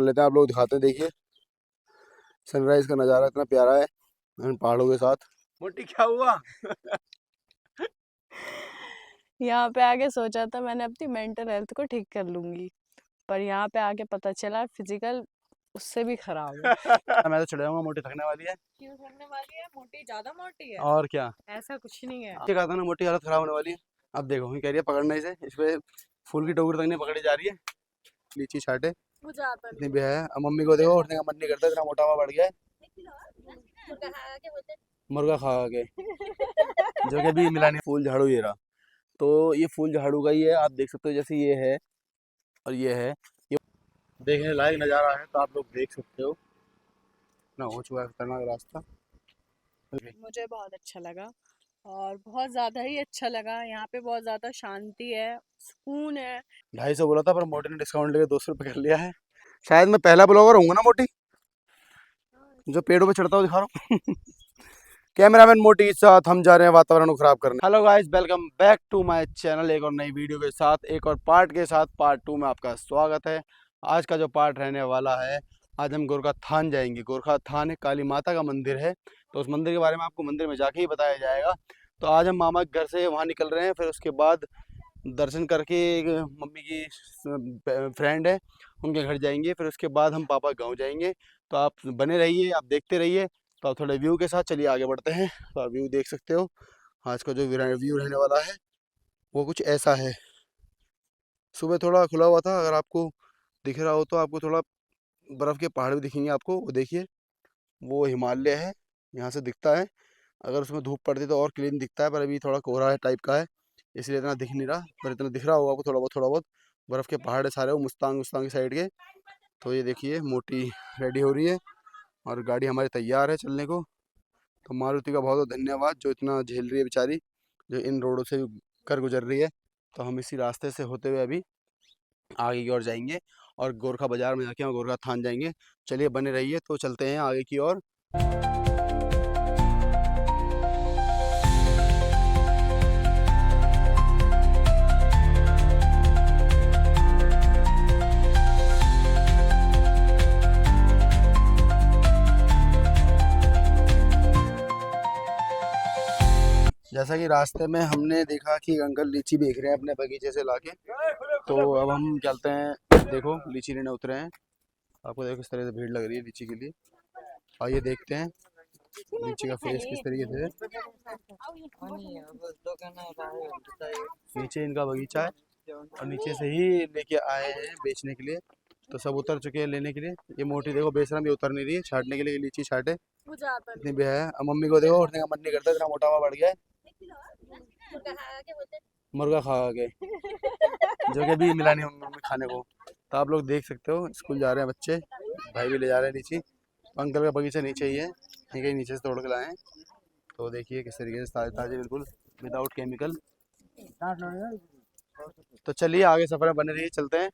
लेते हैं, आप लोग दिखाते हैं। देखिए सनराइज का नज़ारा इतना प्यारा है इन पहाड़ों के साथ। मोटी क्या हुआ? यहाँ पे आके सोचा था मैंने अपनी मेंटल हेल्थ को ठीक कर लूंगी, पर यहाँ पे आके पता चला फिजिकल उससे भी खराब है। मैं तो चढ़ जाऊंगा, मोटी थकने वाली है। क्यों थकने वाली है? मोटी ज्यादा मोटी है। और क्या, ऐसा कुछ नहीं है। क्या कहा था ना, मोटी हालत खराब होने वाली है। अब देखो ये कह रही है पकड़ने से, इस पे फूल की टोकरी तक नहीं पकड़ी जा रही है। लीची छाटे मुझे आता इतनी नहीं भी है। अब मम्मी को देखो, उठने का मन नहीं करता, इतना मोटा हुआ बढ़ गया है मुर्गा खा खा के। जो कि अभी मिला नहीं। फूल झाड़ू ये रहा, तो ये फूल झाड़ू का ही है। आप देख सकते हो जैसे ये है और ये है, ये देखने लायक नज़ारा है। तो आप लोग देख सकते हो ना, हो चुका है खतरनाक रास्ता। मुझे बहुत अच्छा लगा और बहुत ज़्यादा ही अच्छा लगा। यहाँ पे बहुत ज़्यादा शांति है, सुकून है। 250 बोला था, पर मोटी ने डिस्काउंट लेके 200 रुपये कर लिया है। शायद मैं पहला ब्लॉगर हूँ ना मोटी जो पेड़ों पे चढ़ता हुआ दिखा रहा हूँ। कैमरामैन मोटी के साथ हम जा रहे हैं वातावरण को खराब करने। Hello guys, welcome back to my channel. एक और नई वीडियो के साथ, एक और पार्ट के साथ, पार्ट 2 में आपका स्वागत है। आज का जो पार्ट रहने वाला है, आज हम गोरखा थान जाएंगे। गोरखा थान एक काली माता का मंदिर है, तो उस मंदिर के बारे में आपको मंदिर में जाके ही बताया जाएगा। तो आज हम मामा के घर से वहाँ निकल रहे हैं, फिर उसके बाद दर्शन करके एक मम्मी की फ्रेंड है उनके घर जाएंगे, फिर उसके बाद हम पापा गाँव जाएंगे। तो आप बने रहिए, आप देखते रहिए। तो आप थोड़े व्यू के साथ चलिए आगे बढ़ते हैं। तो आप व्यू देख सकते हो, आज का जो व्यू रहने वाला है वो कुछ ऐसा है। सुबह थोड़ा खुला हुआ था, अगर आपको दिख रहा हो तो आपको थोड़ा बर्फ़ के पहाड़ भी दिखेंगे आपको। वो देखिए, वो हिमालय है, यहाँ से दिखता है। अगर उसमें धूप पड़ती तो और क्लीन दिखता है, पर अभी थोड़ा कोहरा है टाइप का है, इसलिए इतना दिख नहीं रहा। पर इतना दिख रहा होगा आपको, थोड़ा बहुत बर्फ़ के पहाड़ है सारे, वो मुस्तांग मुस्तांग की साइड के। तो ये देखिए मोटी रेडी हो रही है और गाड़ी हमारी तैयार है चलने को। तो मारुति का बहुत बहुत धन्यवाद, जो इतना झेल रही है बेचारी, जो इन रोडों से कर गुजर रही है। तो हम इसी रास्ते से होते हुए अभी आगे की ओर जाएंगे और गोरखा बाजार में जाके हम गोरखा थान जाएंगे। चलिए बने रहिए, तो चलते हैं आगे की ओर। जैसा कि रास्ते में हमने देखा कि अंकल लीची बेच रहे हैं अपने बगीचे से लाके, तो अब हम चलते हैं। देखो लीची लेने उतरे हैं। आपको देखो किस तरह से भीड़ लग रही है लीची के लिए। आइए देखते हैं लीची का फेस किस तरीके से है। नीचे इनका बगीचा है और नीचे से ही लेके आए हैं बेचने के लिए। तो सब उतर चुके हैं लेने के लिए। ये मोटी देखो बेशरम, ये उतर नहीं रही है छाटने के लिए, लीची छाटे मुझे आता इतनी भी है। अब मम्मी को देखो, उठने का मन नहीं करता, इतना मोटा हुआ बढ़ गया है मुर्गा खा खा के। जो कि अभी मिला नहीं मम्मी खाने को। तो आप लोग देख सकते हो, स्कूल जा रहे हैं बच्चे, भाई भी ले जा रहे हैं नीचे। अंकल का बगीचा नीचे ही है, ठीक है, नीचे से तोड़ के लाए हैं। तो देखिए किस तरीके से ताजे ताजे, बिल्कुल विदाउट केमिकल। तो चलिए आगे सफ़र में बने रहिए, चलते हैं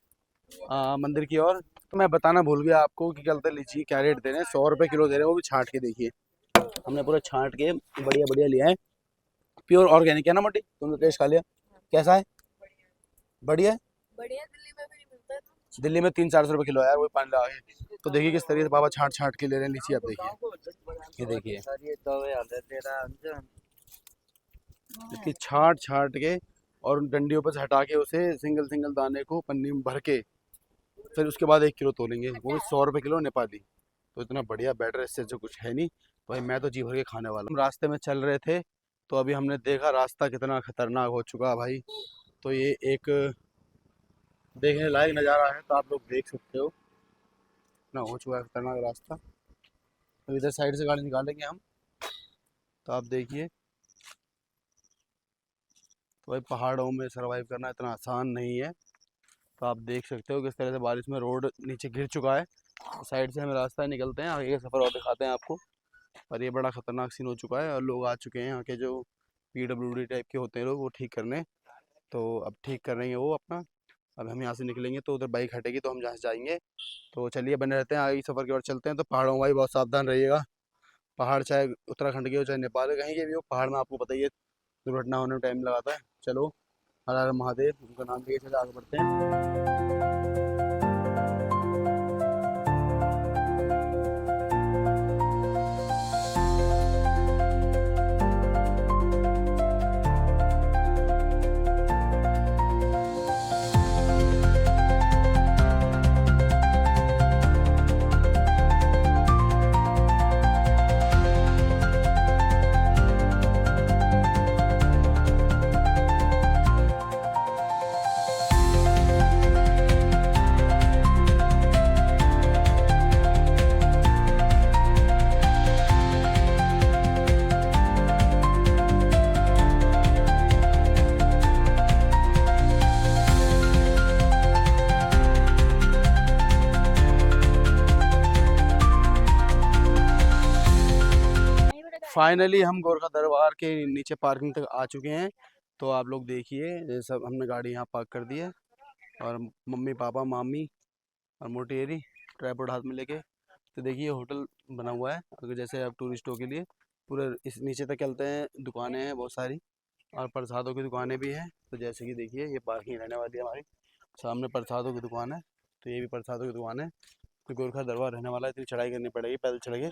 मंदिर की ओर। तो मैं बताना भूल गया आपको कि क्या लीची क्या रेट दे रहे हैं। 100 रुपये किलो दे रहे हैं, वो भी छाँट के। देखिए हमने पूरा छाँट के बढ़िया बढ़िया लिया है, प्योर ऑर्गेनिक है ना मोटी। तुमने टेस्ट खा लिया, कैसा है? बढ़िया है। बढ़िया, दिल्ली में भी नहीं मिलता है। दिल्ली में 300-400 रुपये किलो है यार, वही 5 लगा के। तो देखिए किस तरीके से बाबा छाँट छाँट के ले रहे हैं लीची। आप देखिए, ये देखिए इसकी छाँट छाँट के और उन डंडियों पर से हटा के उसे सिंगल सिंगल दाने को पन्नी में भर के, फिर उसके बाद 1 किलो तोलेंगे, वो भी 100 रुपये किलो नेपाली। तो इतना बढ़िया बैटर इससे जो कुछ है नहीं। भाई मैं तो जी भर के खाने वाला। हम रास्ते में चल रहे थे, तो अभी हमने देखा रास्ता कितना खतरनाक हो चुका है भाई। तो ये एक देखने लायक नज़ारा है, तो आप लोग देख सकते हो ना, हो चुका है खतरनाक रास्ता। तो इधर साइड से गाड़ी निकालेंगे हम। तो आप देखिए, तो भाई पहाड़ों में सरवाइव करना इतना आसान नहीं है। तो आप देख सकते हो किस तरह से बारिश में रोड नीचे गिर चुका है। साइड से हमें रास्ता निकलते हैं, आगे का सफ़र और दिखाते हैं आपको। और ये बड़ा ख़तरनाक सीन हो चुका है और लोग आ चुके हैं यहाँ के, जो PWD टाइप के होते हैं लोग, वो ठीक करने। तो अब ठीक कर रहे हैं वो अपना। अब हम यहाँ से निकलेंगे तो उधर बाइक हटेगी, तो हम जहाँ से जाएंगे। तो चलिए बने रहते हैं, आगे सफ़र की ओर चलते हैं। तो पहाड़ों में भाई बहुत सावधान रहिएगा। पहाड़ चाहे उत्तराखंड के हो चाहे नेपाल के, कहीं के भी हो, पहाड़ में आपको पता ही है दुर्घटना होने में टाइम लगाता है। चलो, हर हर महादेव, उनका नाम लिए चले आगे बढ़ते हैं। फाइनली हम गोरखा दरबार के नीचे पार्किंग तक आ चुके हैं। तो आप लोग देखिए, ये सब हमने गाड़ी यहाँ पार्क कर दी है और मम्मी पापा मामी और मोटी एरी ट्राइपॉड हाथ में लेके। तो देखिए होटल बना हुआ है, अगर जैसे आप टूरिस्टों के लिए पूरे इस नीचे तक चलते हैं, दुकानें हैं बहुत सारी और प्रसादों की दुकानें भी हैं। तो जैसे कि देखिए ये पार्किंग रहने वाली है हमारी, सामने प्रसादों की दुकान है, तो ये भी प्रसादों की दुकान है। तो गोरखा दरबार रहने वाला है, इतनी चढ़ाई करनी पड़ेगी, पैदल चढ़ेंगे,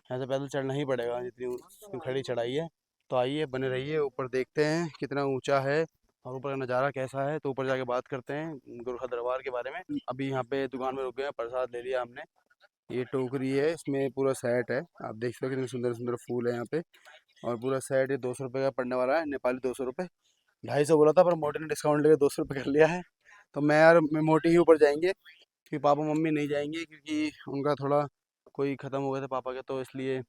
ऐसे पैदल चढ़ना ही पड़ेगा जितनी खड़ी चढ़ाई है। तो आइए बने रहिए, ऊपर देखते हैं कितना ऊंचा है और ऊपर का नज़ारा कैसा है। तो ऊपर जाके बात करते हैं गोरखा दरबार के बारे में। अभी यहाँ पे दुकान में रुक गए हैं, प्रसाद ले लिया हमने। ये टोकरी है, इसमें पूरा सेट है, आप देख सकते हो कितने सुंदर सुंदर फूल है यहाँ पे। और पूरा सेट ये 200 रुपये का पड़ने वाला है, नेपाली 200 रुपये। 250 बोला था पर मोटी ने डिस्काउंट लेके 200 रुपये कर लिया है। तो मैं मोटी ही ऊपर जाएंगे, क्योंकि पापा मम्मी नहीं जाएंगे, क्योंकि उनका थोड़ा कोई ख़त्म हो गया था पापा के, तो इसलिए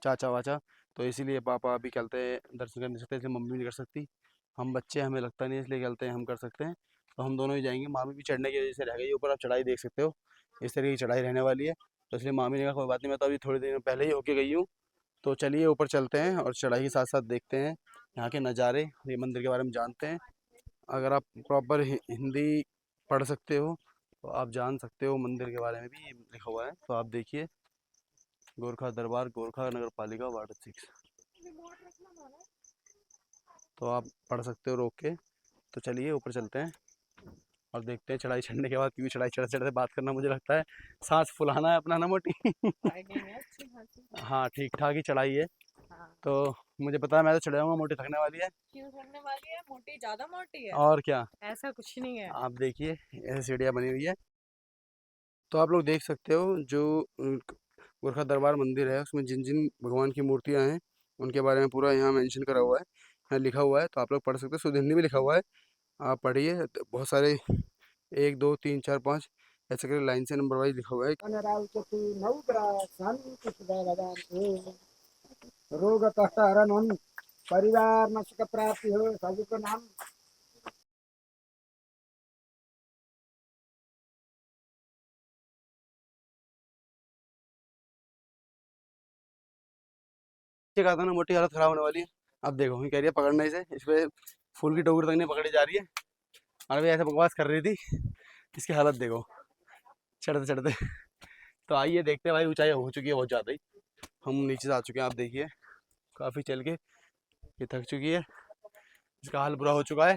चाचा वाचा, तो इसीलिए पापा अभी चलते हैं, दर्शन कर नहीं सकते, इसलिए मम्मी नहीं कर सकती। हम बच्चे, हमें लगता नहीं है, इसलिए चलते हैं, हम कर सकते हैं। तो हम दोनों ही जाएंगे, मामी भी चढ़ने की वजह से रह गई ऊपर। आप चढ़ाई देख सकते हो, इस तरीके की चढ़ाई रहने वाली है। तो इसलिए मामी ने कहा कोई बात नहीं, मैं तो अभी थोड़ी देर पहले ही होके गई हूँ। तो चलिए ऊपर चलते हैं और चढ़ाई के साथ साथ देखते हैं यहाँ के नज़ारे, ये मंदिर के बारे में जानते हैं। अगर आप प्रॉपर हिंदी पढ़ सकते हो तो आप जान सकते हो मंदिर के बारे में भी, ये लिखा हुआ है। तो आप देखिए, गोरखा दरबार, गोरखा नगर पालिका वार्ड 6, तो आप पढ़ सकते हो रोक के। तो चलिए ऊपर चलते हैं और देखते हैं चढ़ाई चढ़ने के बाद, क्योंकि चढ़ाई चढ़ते चढ़ते बात करना मुझे लगता है सांस फुलाना है अपना ना मोटी। हाँ ठीक ठाक ही चढ़ाई है। हाँ। तो मुझे पता है, मैं तो चढ़ जाऊंगा, मोटी थकने वाली है। क्यों थकने वाली है? मोटी ज्यादा मोटी है। और क्या, ऐसा कुछ नहीं है। आप देखिए ऐसे सीढ़ियाँ बनी हुई है। तो आप लोग देख सकते हो जो गोरखा दरबार मंदिर है, उसमें जिन जिन भगवान की मूर्तियाँ हैं उनके बारे में पूरा यहाँ मेंशन करा हुआ है, यहाँ लिखा हुआ है। तो आप लोग पढ़ सकते हो, शुद्ध हिंदी में लिखा हुआ है, आप पढ़िए। तो बहुत सारे 1 2 3 4 5 ऐसे करके लाइन से नंबर वाइज लिखा हुआ है। रोग कष्ट हरण परिवार में सुख प्राप्ति हो, सभी को नाम कहा था ना मोटी हालत खराब होने वाली है। अब देखो ये कह रही है पकड़ने से, इस पे फूल की टोकरी तक नहीं पकड़ी जा रही है और अभी ऐसे बकवास कर रही थी। इसकी हालत देखो चढ़ते चढ़ते। तो आइए देखते हैं भाई, ऊंचाई हो चुकी है बहुत ज़्यादा ही, हम नीचे से आ चुके हैं, आप देखिए काफ़ी चल के ये थक चुकी है, इसका हाल बुरा हो चुका है।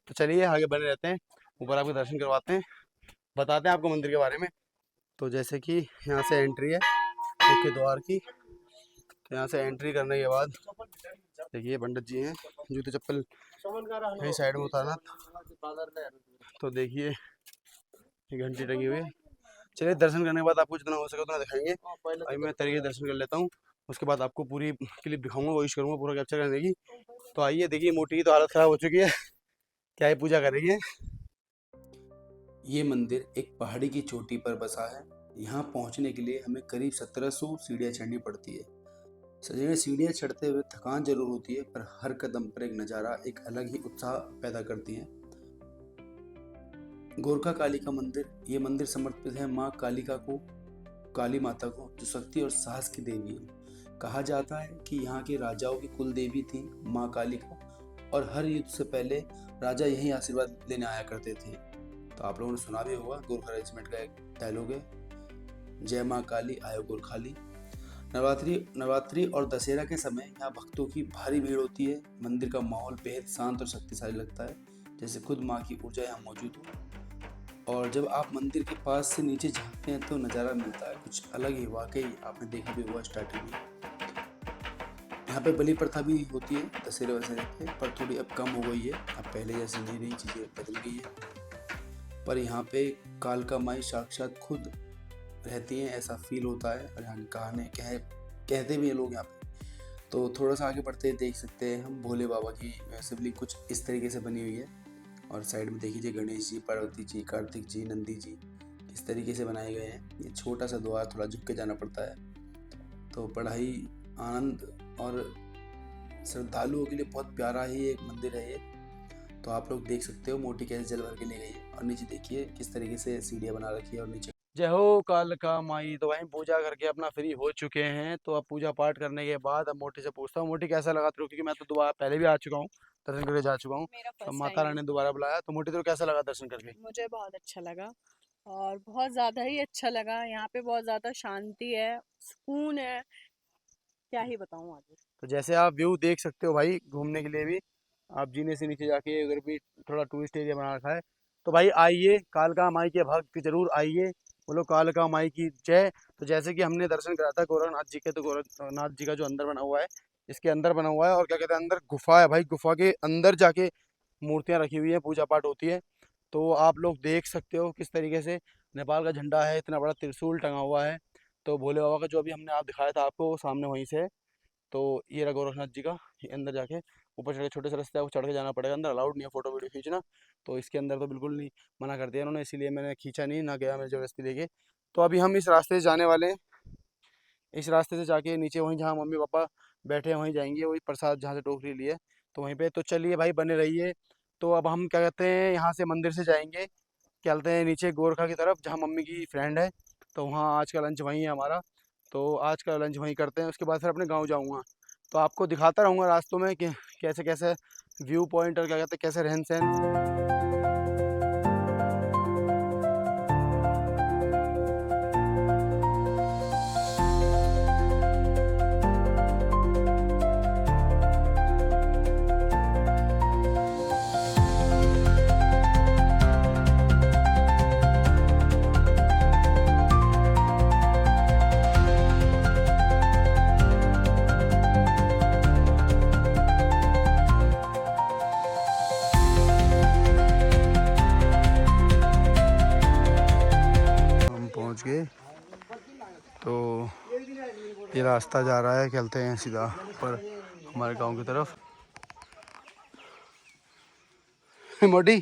तो चलिए आगे बने रहते हैं, ऊपर आपके दर्शन करवाते हैं, बताते हैं आपको मंदिर के बारे में। तो जैसे कि यहाँ से एंट्री है मुख्य द्वार की, तो यहाँ से एंट्री करने के बाद देखिए पंडित जी हैं, जूते चप्पल यही साइड में उतारना। तो देखिए ये घंटी टंगी हुई है। चलिए दर्शन करने के बाद आपको जितना हो सके उतना दिखाएंगे। अभी मैं तरीके से दर्शन कर लेता हूँ, उसके बाद आपको पूरी क्लिप दिखाऊंगा, कोशिश करूँगा पूरा कैप्चर करने की। तो आइए देखिए, मोटी की तो हालत ख़राब हो चुकी है, क्या ही पूजा कर रही है। ये मंदिर एक पहाड़ी की चोटी पर बसा है। यहाँ पहुँचने के लिए हमें करीब 1700 सीढ़ियाँ चढ़नी पड़ती है। सजने सीढ़ियाँ चढ़ते हुए थकान जरूर होती है, पर हर कदम पर एक नज़ारा एक अलग ही उत्साह पैदा करती है। गोरखा कालिका मंदिर, ये मंदिर समर्पित है माँ कालिका को, काली माता को, जो शक्ति और साहस की देवी है। कहा जाता है कि यहाँ के राजाओं की कुल देवी थी माँ कालिका, और हर युद्ध से पहले राजा यही आशीर्वाद लेने आया करते थे। तो आप लोगों ने सुना भी होगा, गोरखा रेजिमेंट का एक डायलॉग है, जय माँ काली आयो गोरखाली। नवरात्रि और दशहरा के समय यहाँ भक्तों की भारी भीड़ होती है। मंदिर का माहौल बेहद शांत और शक्तिशाली लगता है, जैसे खुद माँ की ऊर्जा यहाँ मौजूद हो। और जब आप मंदिर के पास से नीचे झांकते हैं तो नज़ारा मिलता है कुछ अलग ही, वाकई आपने देखा भी हुआ स्टार्टिंग में। यहाँ पे बलि प्रथा भी होती है दशहरे वशहरे पे, पर थोड़ी अब कम हो गई है, अब पहले जैसे नहीं रही, चीज़ें बदल गई है। पर यहाँ पे कालका माई साक्षात खुद रहती हैं, ऐसा फील होता है। और यहाँ की कहते भी हैं लोग यहाँ पे। तो थोड़ा सा आगे बढ़ते देख सकते हैं हम भोले बाबा की शिवलिंग कुछ इस तरीके से बनी हुई है। और साइड में देखिए गणेश जी, पार्वती जी, कार्तिक जी, नंदी जी किस तरीके से बनाए गए हैं। ये छोटा सा द्वार, थोड़ा झुक के जाना पड़ता है। तो बड़ा ही आनंद और श्रद्धालुओं के लिए बहुत प्यारा ही एक मंदिर है ये। तो आप लोग देख सकते हो मोटी कैसे जल भर के ले गई है। और नीचे देखिए किस तरीके से सीढ़ियाँ बना रखी है और नीचे जय हो कालिका माई। तो वहीं पूजा करके अपना फ्री हो चुके हैं। तो अब पूजा पाठ करने के बाद अब मोटी से पूछता हूँ, मोटी कैसा लगा तेरे को, क्योंकि मैं तो दोबारा पहले भी आ चुका हूँ, दर्शन करके जा चुका हूँ। मेरा तो फर्स्ट माता टाइम रानी है। ने दोबारा बुलाया, तो मोटी तेरे को कैसा लगा दर्शन करके? मुझे बहुत अच्छा लगा और बहुत ज़्यादा ही अच्छा लगा। यहाँ पे बहुत ज़्यादा शांति है, सुकून है, क्या ही बताऊँ आगे। तो जैसे आप व्यू देख सकते हो भाई, घूमने के लिए भी आप जीने से नीचे जाके अगर भी थोड़ा टूरिस्ट एरिया बना रखा है, तो भाई आइए, कालका माई के भक्त जरूर आइए, बोलो कालका माई की जय। तो जैसे कि हमने दर्शन करा था गोरखनाथ जी के, तो गोरखनाथ जी का जो अंदर बना हुआ है, इसके अंदर बना हुआ है, और क्या कहते हैं अंदर गुफा है भाई, गुफा के अंदर जाके मूर्तियाँ रखी हुई है, पूजा पाठ होती है। तो आप लोग देख सकते हो किस तरीके से नेपाल का झंडा है, इतना बड़ा त्रिशूल टंगा हुआ है। तो भोले बाबा का जो अभी हमने आप दिखाया था आपको, वो सामने वहीं से है। तो ये रहा गोरखनाथ जी का, ये अंदर जाके ऊपर चढ़ के छोटे से रास्ते आपको चढ़ के जाना पड़ेगा, अंदर अलाउड नहीं है फोटो वीडियो खींचना। तो इसके अंदर तो बिल्कुल नहीं, मना कर दिया उन्होंने, इसीलिए मैंने खींचा नहीं, ना गया मैं ज़बरदस्ती लेके। तो अभी हम इस रास्ते से जाने वाले हैं, इस रास्ते से जाके नीचे वहीं जहाँ मम्मी पापा बैठे हैं वहीं जाएंगे, वही प्रसाद जहाँ से टोकरी ली है, तो वहीं पे। तो चलिए भाई बने रहिए। तो अब हम क्या कहते हैं यहाँ से मंदिर से जाएंगे, चलते हैं नीचे गोरखा की तरफ जहाँ मम्मी की फ्रेंड है, तो वहाँ आज का लंच वहीं है हमारा। तो आज का लंच वहीं करते हैं, उसके बाद फिर अपने गाँव जाऊँगा। तो आपको दिखाता रहूँगा रास्तों में कि कैसे कैसे व्यू पॉइंट और क्या कहते हैं कैसे रहन सहन। हम पहुँच गए, तो ये रास्ता जा रहा है, चलते हैं सीधा ऊपर हमारे गांव की तरफ। मोटी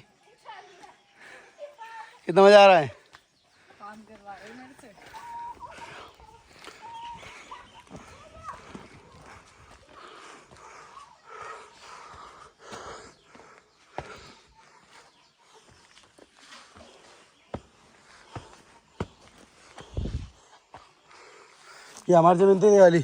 कितना मजा आ रहा है? काम करवा रहे हो मेरे से? ये हमारी जमीन थी ये वाली।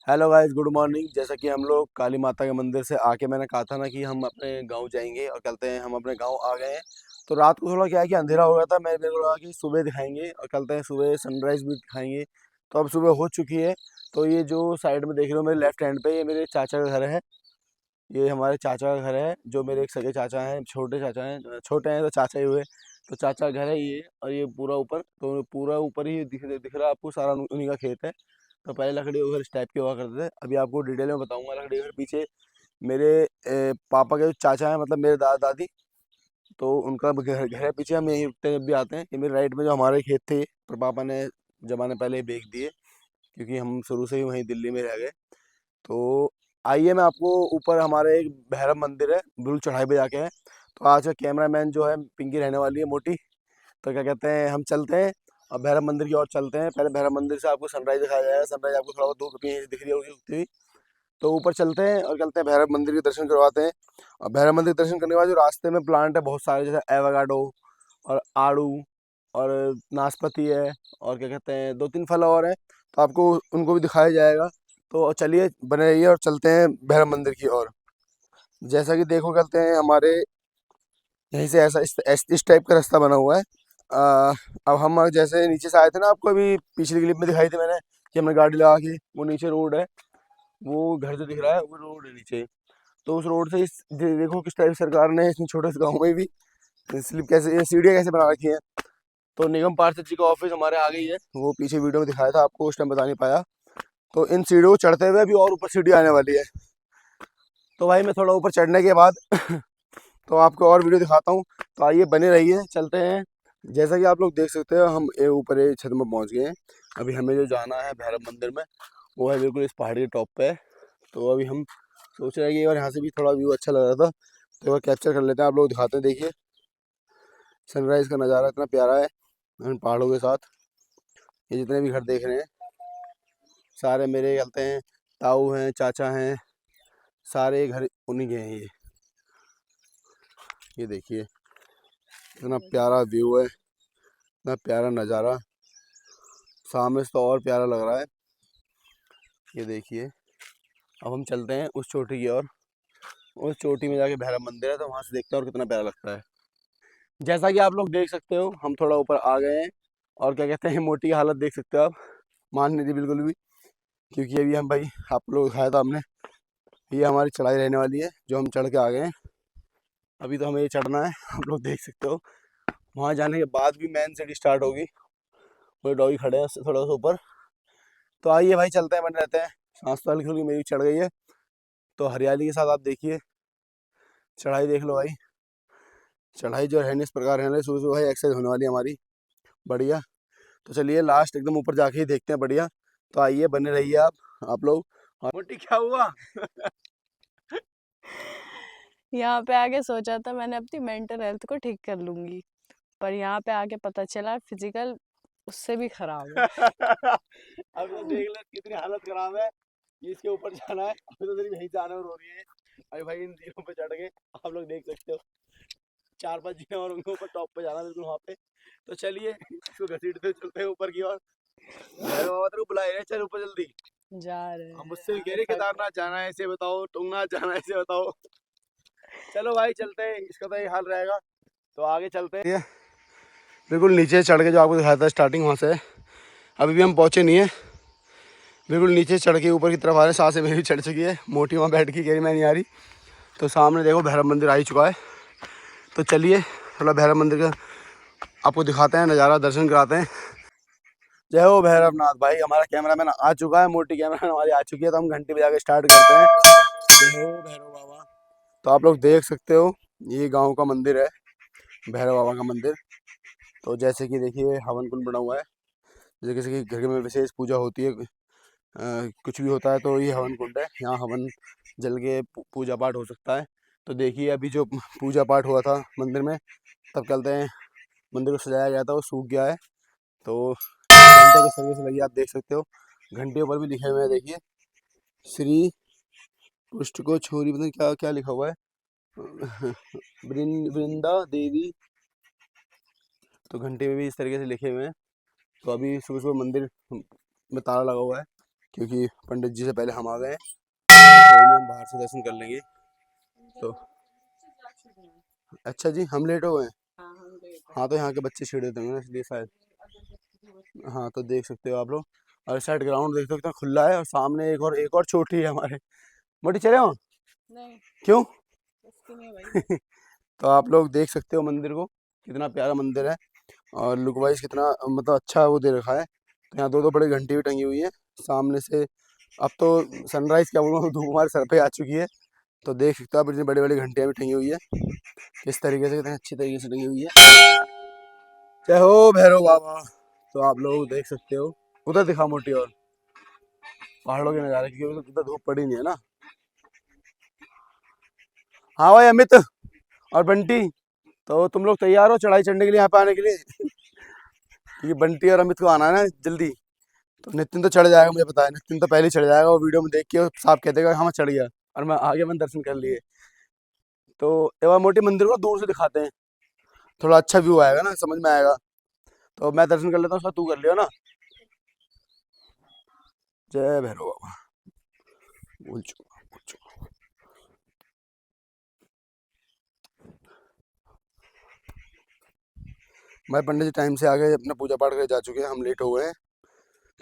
Hello guys, good morning. जैसा कि हम लोग काली माता के मंदिर से आके, मैंने कहा था ना कि हम अपने गांव जाएंगे, और कहते हैं हम अपने गांव आ गए हैं। तो रात को थोड़ा क्या है कि अंधेरा हो गया था, मेरे को लगा कि सुबह दिखाएंगे, और कहते हैं सुबह सनराइज भी दिखाएंगे। तो अब सुबह हो चुकी है। तो ये जो साइड में देख रहे हो मेरे लेफ्ट हैंड पे, ये मेरे चाचा का घर है। ये हमारे चाचा का घर है, जो मेरे एक सगे चाचा हैं, छोटे चाचा हैं, छोटे हैं तो चाचा ही हुए। तो चाचा का घर है ये, और ये पूरा ऊपर, तो पूरा ऊपर ही दिख रहा है आपको, सारा उन्हीं का खेत है। तो पहले लकड़ी के घर इस टाइप के हुआ करते थे, अभी आपको डिटेल में बताऊंगा। लकड़ी के घर पीछे मेरे पापा के जो चाचा हैं, मतलब मेरे दादा दादी, तो उनका घर घर है पीछे। हम यहीं रुकते हैं जब भी आते हैं। ये मेरे राइट में जो हमारे खेत थे, पर पापा ने जमाने पहले ही बेच दिए, क्योंकि हम शुरू से ही वहीं दिल्ली में रह गए। तो आइए, मैं आपको ऊपर हमारे एक भैरव मंदिर है, बिल्कुल चढ़ाई पे जाके है। तो आज का कैमरा मैन जो है पिंकी रहने वाली है, मोटी। तो क्या कहते हैं हम चलते हैं और भैरव मंदिर की ओर चलते हैं। पहले भैरव मंदिर से आपको सनराइज दिखाया जाएगा, सनराइज आपको थोड़ा बहुत दूर कहीं दिख रही होगी उगती हुई। तो ऊपर चलते हैं और चलते हैं भैरव मंदिर के दर्शन करवाते हैं। और भैरव मंदिर के दर्शन करने के बाद जो रास्ते में प्लांट है बहुत सारे, जैसे एवोकाडो और आड़ू और नाशपाती है, और क्या कहते हैं दो तीन फल और हैं, तो आपको उनको भी दिखाया जाएगा। तो चलिए बने रहिए और चलते हैं भैरव मंदिर की ओर। जैसा कि देखो करते हैं हमारे यहीं से ऐसा इस टाइप का रास्ता बना हुआ है। अब हम जैसे नीचे से आए थे ना, आपको अभी पिछली क्लिप में दिखाई थी मैंने कि हमने गाड़ी लगा के, वो नीचे रोड है, वो घर जो दिख रहा है वो रोड है नीचे। तो उस रोड से देखो किस टाइप सरकार ने इतने छोटे से गाँव में भी स्लिप कैसे, ये सीढ़ियाँ कैसे बना रखी हैं। तो निगम पार्षद जी का ऑफिस हमारे आगे ही है, वो पीछे वीडियो में दिखाया था आपको, उस टाइम बता नहीं पाया। तो इन सीढ़ियों को चढ़ते हुए अभी और ऊपर सीढ़ी आने वाली है। तो भाई मैं थोड़ा ऊपर चढ़ने के बाद तो आपको और वीडियो दिखाता हूँ। तो आइए बने रहिए, चलते हैं। जैसा कि आप लोग देख सकते हो, हम ऊपर एक छत में पहुँच गए हैं। अभी हमें जो जाना है भैरव मंदिर में, वो है बिल्कुल इस पहाड़ी के टॉप पे है। तो अभी हम सोच रहे हैं कि एक बार यहाँ से भी थोड़ा व्यू अच्छा लग रहा था, तो एक बार कैप्चर कर लेते हैं, आप लोग दिखाते हैं। देखिए सनराइज का नज़ारा इतना प्यारा है इन पहाड़ों के साथ। ये जितने भी घर देख रहे हैं सारे मेरे कहते हैं ताऊ हैं, चाचा हैं, सारे घर उन्हीं के हैं। ये देखिए इतना प्यारा व्यू है, इतना प्यारा नज़ारा, सामने से तो और प्यारा लग रहा है। ये देखिए अब हम चलते हैं उस चोटी की ओर। उस चोटी में जाके भैरव मंदिर है, तो वहाँ से देखते हैं और कितना प्यारा लगता है। जैसा कि आप लोग देख सकते हो हम थोड़ा ऊपर आ गए हैं, और क्या कहते हैं मोटी की हालत देख सकते हो आप, मान नहीं रही बिल्कुल भी, क्योंकि अभी हम भाई आप लोग दिखाया था हमने, ये हमारी चढ़ाई रहने वाली है जो हम चढ़ के आ गए हैं। अभी तो हमें ये चढ़ना है, आप लोग देख सकते हो। वहाँ जाने के बाद भी मेन सिटी स्टार्ट होगी। वो डॉगी खड़े हैं उससे थोड़ा सा ऊपर। तो आइए भाई चलते हैं, बने रहते हैं। सांस तो हल्की हल्की मेरी चढ़ गई है, तो हरियाली के साथ आप देखिए, चढ़ाई देख लो भाई। चढ़ाई जो है इस प्रकार है, सुबह सुबह भाई एक्सरसाइज होने वाली है हमारी बढ़िया। तो चलिए लास्ट एकदम ऊपर जाके ही देखते हैं बढ़िया। तो आइए बने रहिए आप लोग। और मोटी क्या हुआ? यहाँ पे आके सोचा था मैंने अपनी मेंटल हेल्थ को ठीक कर लूंगी, पर यहाँ पे आके पता चला फिजिकल उससे भी खराब है। अब तो देख ले कितनी हालत खराब है। कि इसके ऊपर जाना है, अभी तो सिर्फ यही जाना और हो रही है। अरे भाई इन जीरों पे चढ़ गए, आप लोग देख सकते हो 4-5 जीरो और उनके ऊपर टॉप पे जाना है बिल्कुल वहाँ पे। तो चलिए इसको घसीटते चलते हैं ऊपर की ओर। भैरव बाबा तेरे को बुला रहे हैं, चल ऊपर जल्दी। जा रहे हम हैं मुझसे भी कह रहे केदारनाथ जाना है ऐसे बताओ, तुंगनाथ जाना है ऐसे बताओ। चलो भाई चलते हैं, इसका तो ये हाल रहेगा। तो आगे चलते हैं। बिल्कुल नीचे चढ़ के जो आपको दिखाया था स्टार्टिंग वहाँ से, अभी भी हम पहुँचे नहीं है। बिल्कुल नीचे चढ़ के ऊपर की तरफ आ रहे हैं, सांसें मेरी भी चढ़ चुकी है। मोटी वहाँ बैठ के कह रही मैं नहीं आ रही। तो सामने देखो भैरव मंदिर आ ही चुका है। तो चलिए थोड़ा भैरव मंदिर का आपको दिखाते हैं नज़ारा, दर्शन कराते हैं। जय हो भैरवनाथ। भाई हमारा कैमरामैन आ चुका है, मोटी कैमरामैन हमारी आ चुकी है, तो हम घंटी बजा के स्टार्ट करते हैं। जय हो भैरव बाबा। तो आप लोग देख सकते हो ये गांव का मंदिर है, भैरव बाबा का मंदिर। तो जैसे कि देखिए हवन कुंड बना हुआ है, जैसे किसी के घर में विशेष पूजा होती है, कुछ भी होता है तो ये हवन कुंड है। यहाँ हवन जल के पूजा पाठ हो सकता है। तो देखिए अभी जो पूजा पाठ हुआ था मंदिर में, तब कहते हैं मंदिर को सजाया गया था, वो सूख गया है। तो घंटे के सरिये से लगी, आप देख सकते हो। घंटे पर भी लिखे हुए हैं देखिए, श्री पुष्ट को छोरी, पता नहीं क्या क्या लिखा हुआ है, वृंदा देवी। तो घंटे में भी इस तरीके से लिखे हुए हैं। तो अभी सुबह सुबह मंदिर में ताला लगा हुआ है, क्योंकि पंडित जी से पहले हम आ गए हैं। तो कोई नहीं, हम बाहर से दर्शन कर लेंगे। तो अच्छा जी, हम लेट हो गए हैं। हाँ तो यहाँ के बच्चे छेड़ देते होंगे ना, इसलिए शायद। हाँ तो देख सकते हो आप लोग, और इस साइड ग्राउंड देख सकते हो खुला है, और सामने एक और चोटी है हमारे। मोटी चले हो? नहीं क्यों? इसकी नहीं भाई। तो आप लोग देख सकते हो मंदिर को, कितना प्यारा मंदिर है, और लुक वाइज कितना मतलब अच्छा वो दे रखा है। तो यहाँ दो दो बड़ी घंटी भी टंगी हुई है सामने से। अब तो सनराइज क्या बोलूँ, धूप हमारे सर पे आ चुकी है। तो देख सकते हो आप इतनी बड़ी बड़ी घंटियाँ भी टंगी हुई है, किस तरीके से, कितने अच्छी तरीके से टंगी हुई है। जय हो भैरव बाबा। तो आप लोग देख सकते हो, उधर दिखा मोटी और पहाड़ों के नज़ारे, क्योंकि उधर धूप पड़ी नहीं है ना। हाँ भाई अमित और बंटी, तो तुम लोग तैयार हो चढ़ाई चढ़ने के लिए, यहाँ पे आने के लिए? क्योंकि बंटी और अमित को आना है ना जल्दी। तो नितिन तो चढ़ जाएगा, मुझे पता है, नितिन तो पहले ही चढ़ जाएगा, वो वीडियो में देख के साफ कह देगा हाँ मैं चढ़ गया, और मैं आगे मैंने दर्शन कर लिए। तो एक बार मोटी मंदिर को दूर से दिखाते हैं, थोड़ा अच्छा व्यू आएगा ना, समझ में आएगा। तो मैं दर्शन कर लेता हूँ, उसका तू कर लियो ना। जय भैरव बाबा। बोल चुका बोल चुका। मैं पंडित जी टाइम से आगे अपना पूजा पाठ करके जा चुके हैं, हम लेट हो गए हैं।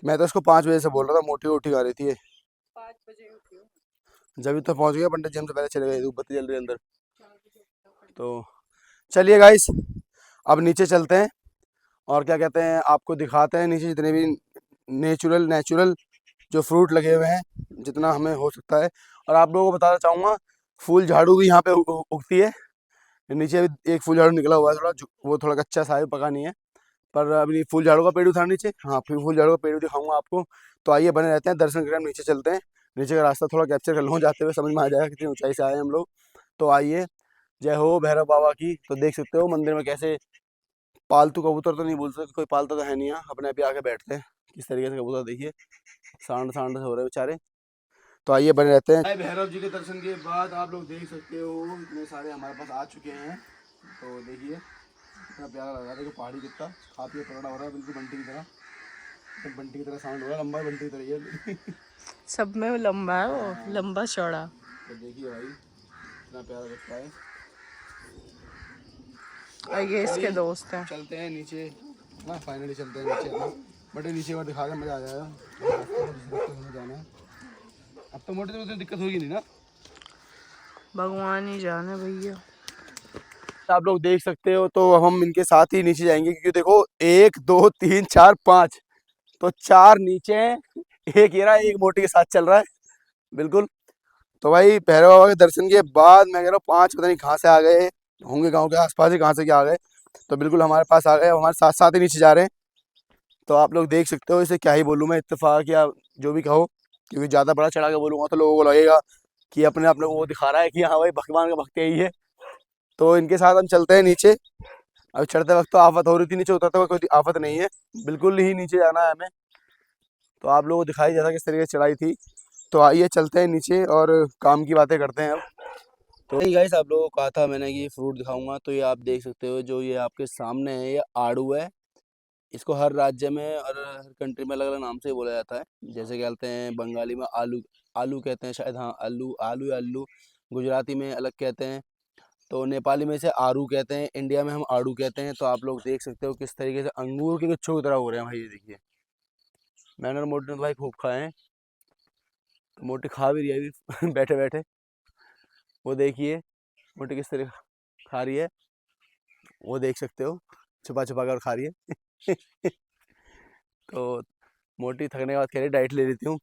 मैं तो इसको 5 बजे से बोल रहा था, मोटी उठी आ रही थी ये। 5 बजे उठी हूँ। जब तो पहुंच गया, पंडित जी हमसे पहले चले गए, धूप बत्ती जल रही है अंदर। तो चलिए गाइस अब नीचे चलते हैं, और क्या कहते हैं आपको दिखाते हैं नीचे जितने भी नेचुरल जो फ्रूट लगे हुए हैं, जितना हमें हो सकता है। और आप लोगों को बताना चाहूँगा, फूल झाड़ू भी यहाँ पे उगती है। नीचे अभी एक फूल झाड़ू निकला हुआ है, वो थोड़ा कच्चा सा है, पका नहीं है। पर अभी फूल झाड़ू का पेड़ उठाना नीचे, हाँ फिर फूल झाड़ू का पेड़ दिखाऊंगा आपको। तो आइए बने रहते हैं, दर्शन करें, हम नीचे चलते हैं। नीचे का रास्ता थोड़ा कैप्चर कर लूँगा जाते हुए, समझ में आ जाएगा कितनी ऊंचाई से आए हम लोग। तो आइए, जय हो भैरव बाबा की। तो देख सकते हो मंदिर में कैसे पालतू कबूतर तो नहीं बोल सकते, कोई पालता तो है नहीं यहाँ, अपने आप ही आके बैठते हैं। किस तरीके से कबूतर देखिए सांड सांड से हो रहे बेचारे। तो आइए बने रहते हैं। भैरव जी के दर्शन के बाद आप लोग देख सकते हो इतने सारे हमारे पास आ चुके हैं। तो देखिए कितना प्यारा लग रहा है, देखो पहाड़ी कितना खा पिए पलड़ा हो रहा है, बिल्कुल बंटी की तरह। तो बंटी की तरह साउंड हो रहा है, लंबा बंटी की तरह ही है। सब में लंबा है वो, लंबा चौड़ा। तो देखिए भाई कितना प्यारा लगता है। और ये इसके दोस्त हैं। चलते हैं नीचे ना, फाइनली चलते हैं नीचे अपना। बट नीचे और दिखा के मज़ा आ जाएगा। रास्ते जाना है अब तो, मोटे तो उतनी दिक्कत होगी नहीं ना, भगवान ही जाने भैया। आप लोग देख सकते हो। तो अब हम इनके साथ ही नीचे जाएंगे, क्योंकि देखो 1 2 3 4 5, तो 4 नीचे हैं, एक ये रहा, एक मोटी के साथ चल रहा है बिल्कुल। तो भाई भैरव बाबा के दर्शन के बाद मैं कह रहा हूँ 5 पता नहीं कहाँ से आ गए होंगे, गांव के आसपास ही कहाँ से क्या आ गए। तो बिल्कुल हमारे पास आ गए, हमारे साथ साथ ही नीचे जा रहे हैं। तो आप लोग देख सकते हो, इसे क्या ही बोलूँ मैं, इत्तेफाक या जो भी कहो, क्योंकि ज़्यादा बड़ा चढ़ा के बोलूँगा तो लोगों को लगेगा कि अपने आप लोगों को दिखा रहा है कि हाँ भाई भगवान का भक्त यही है। तो इनके साथ हम चलते हैं नीचे। अब चढ़ते वक्त तो आफत हो रही थी, नीचे उतरते वक्त कोई आफत नहीं है, बिल्कुल ही नीचे जाना है हमें। तो आप लोगों को दिखाई जैसा किस तरीके से चढ़ाई थी। तो आइए चलते हैं नीचे और काम की बातें करते हैं अब। तो गाइस आप लोगों को कहा था मैंने कि ये फ्रूट दिखाऊंगा, तो ये आप देख सकते हो जो ये आपके सामने है, ये आड़ू है। इसको हर राज्य में और हर कंट्री में अलग अलग नाम से बोला जाता है। जैसे कहते हैं बंगाली में आलू, आलू कहते हैं शायद, हाँ आलू, आलू या अल्लू। गुजराती में अलग कहते हैं। तो नेपाली में इसे आरू कहते हैं, इंडिया में हम आड़ू कहते हैं। तो आप लोग देख सकते हो किस तरीके से अंगूर के गुच्छों की तरह हो रहे हैं भाई, ये देखिए। मैंने और मोटी ने तो भाई खूब खाए हैं, तो मोटी खा भी रही है अभी बैठे बैठे। वो देखिए मोटी किस तरह खा रही है, वो देख सकते हो छुपा छुपा कर खा रही है। तो मोटी थकने के बाद कह रही डाइट ले लेती हूँ,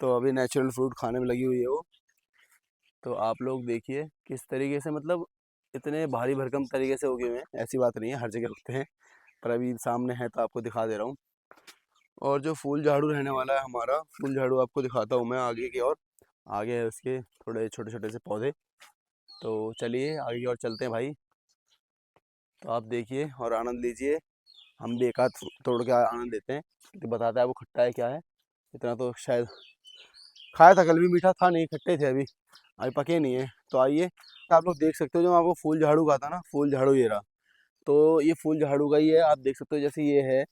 तो अभी नेचुरल फ्रूट खाने में लगी हुई है वो। तो आप लोग देखिए किस तरीके से, मतलब इतने भारी भरकम तरीके से उगे हुए हैं। ऐसी बात नहीं है, हर जगह उगते हैं, पर अभी सामने है तो आपको दिखा दे रहा हूँ। और जो फूल झाड़ू रहने वाला है हमारा, फूल झाड़ू आपको दिखाता हूँ मैं आगे की ओर। आगे है उसके थोड़े छोटे छोटे से पौधे। तो चलिए आगे की ओर चलते हैं भाई। तो आप देखिए और आनंद लीजिए, हम भी एक आध तोड़ के आनंद लेते हैं। तो बताता है वो खट्टा है क्या है, इतना तो शायद खाया था कल भी, मीठा था नहीं, खट्टे थे अभी, अभी पके नहीं है। तो आइए आप लोग देख सकते हो, जो आपको फूल झाड़ू कहा था ना, फूल झाड़ू ये रहा। तो ये फूल झाड़ू का ही है, आप देख सकते हो जैसे ये है